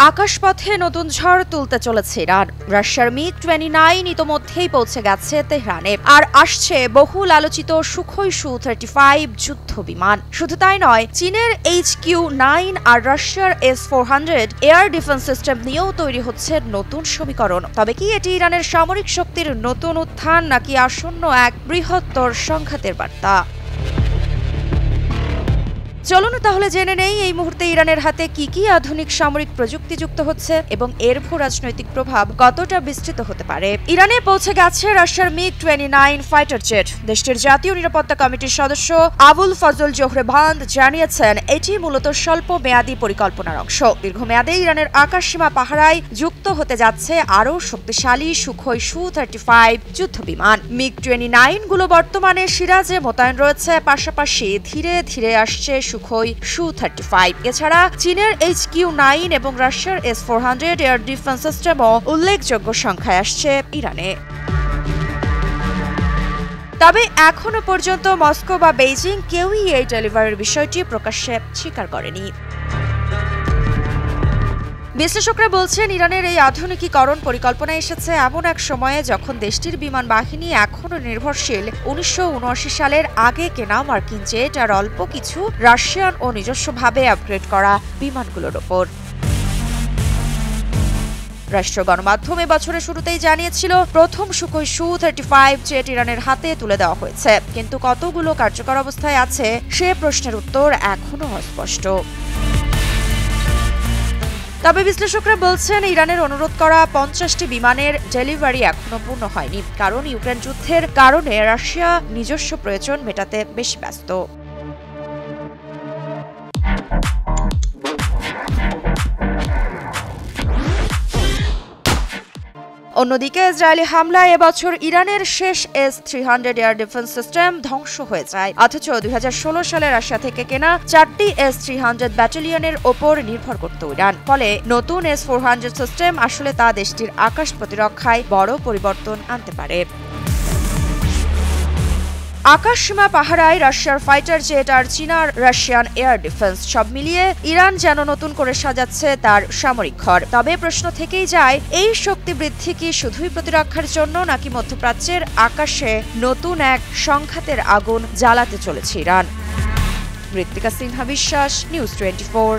আকাশপথে নতুন ঝড় তুলতে চলেছে ইরান। রাশিয়ার মিগ-29 ইতোমধ্যেই পৌঁছে গেছে তেহরানে, আর আসছে বহুল আলোচিত সুখোই সু-35 যুদ্ধ বিমান। শুধু তাই নয়, চীনের HQ-9 আর রাশিয়ার S-400 এয়ার ডিফেন্স সিস্টেম নিয়েও তৈরি হচ্ছে নতুন সমীকরণ। তবে কি এটি ইরানের সামরিক শক্তির নতুন উত্থান, নাকি আসন্ন এক বৃহত্তর সংঘাতের বার্তা? চলুন তাহলে জেনে নেই এই মুহূর্তে ইরানের হাতে কি কি আধুনিক সামরিক প্রযুক্তি যুক্ত হচ্ছে এবং এর ভূরাজনৈতিক প্রভাব কতটা বিস্তৃত হতে পারে। ইরানে পৌঁছে গেছে রাশিয়ার মিগ-29 ফাইটার জেট। দেশটির জাতীয় নিরাপত্তা কমিটির সদস্য আবুল ফজল জোহরেভান্দ জানিয়েছেন, এটি মূলত স্বল্প মেয়াদী পরিকল্পনার অংশ। দীর্ঘমেয়াদে ইরানের আকাশসীমা পাহারায় যুক্ত হতে যাচ্ছে আরও শক্তিশালী সুখোই সু-35 যুদ্ধ বিমান। মিগ-29 গুলো বর্তমানে সিরাজে মোতায়েন রয়েছে, পাশাপাশি ধীরে ধীরে আসছে সুখোই সু-35। এছাড়া চীনের HQ-9 এবং রাশিয়ার S-400 এয়ার ডিফেন্স সিস্টেমও উল্লেখযোগ্য সংখ্যায় আসছে ইরানে। তবে এখনো পর্যন্ত মস্কো বা বেইজিং কেউই এই ডেলিভারির বিষয়টি প্রকাশ্যে স্বীকার করেনি। বিশ্লেষকরা বলছেন, ইরানের এই আধুনিকীকরণ পরিকল্পনা এসেছে এমন এক সময়ে যখন দেশটির বিমান বাহিনী এখনও নির্ভরশীল 1979 সালের আগে কেনা মার্কিন জেট আর অল্প কিছু রাশিয়ান ও নিজস্বভাবে আপগ্রেড করা বিমানগুলোর ওপর। রাষ্ট্রীয় গণমাধ্যম বছরের শুরুতেই জানিয়েছিল, প্রথম সুখোই সু-35 জেট ইরানের হাতে তুলে দেওয়া হয়েছে, কিন্তু কতগুলো কার্যকর অবস্থায় আছে সে প্রশ্নের উত্তর এখনও অস্পষ্ট। তবে বিশ্লেষকরা বলছেন, ইরানের অনুরোধ করা 50টি বিমানের ডেলিভারি এখনো পূর্ণ হয়নি, কারণ ইউক্রেন যুদ্ধের কারণে রাশিয়া নিজস্ব প্রয়োজন মেটাতে বেশি ব্যস্ত। অন্যদিকে ইসরায়েলি হামলায় এবছর ইরানের শেষ S-300 এয়ার ডিফেন্স সিস্টেম ধ্বংস হয়ে যায়, অথচ 2016 সালে রাশিয়া থেকে কেনা 4টি S-300 ব্যাটালিয়নের ওপর নির্ভর করত ইরান। ফলে নতুন S-400 সিস্টেম আসলে তা দেশটির আকাশ প্রতিরক্ষায় বড় পরিবর্তন আনতে পারে। আকাশসীমা পাহারায় রাশিয়ার ফাইটার জেট আর চীনার রাশিয়ান এয়ার ডিফেন্স, সব মিলিয়ে ইরান যেন নতুন করে সাজাচ্ছে তার সামরিক ঘর। তবে প্রশ্ন থেকেই যায়, এই শক্তি বৃদ্ধি কি শুধুই প্রতিরক্ষার জন্য, নাকি মধ্যপ্রাচ্যের আকাশে নতুন এক সংঘাতের আগুন জ্বালাতে চলেছে ইরান? ঋত্বিকা সিনহা বিশ্বাস, নিউজ 24।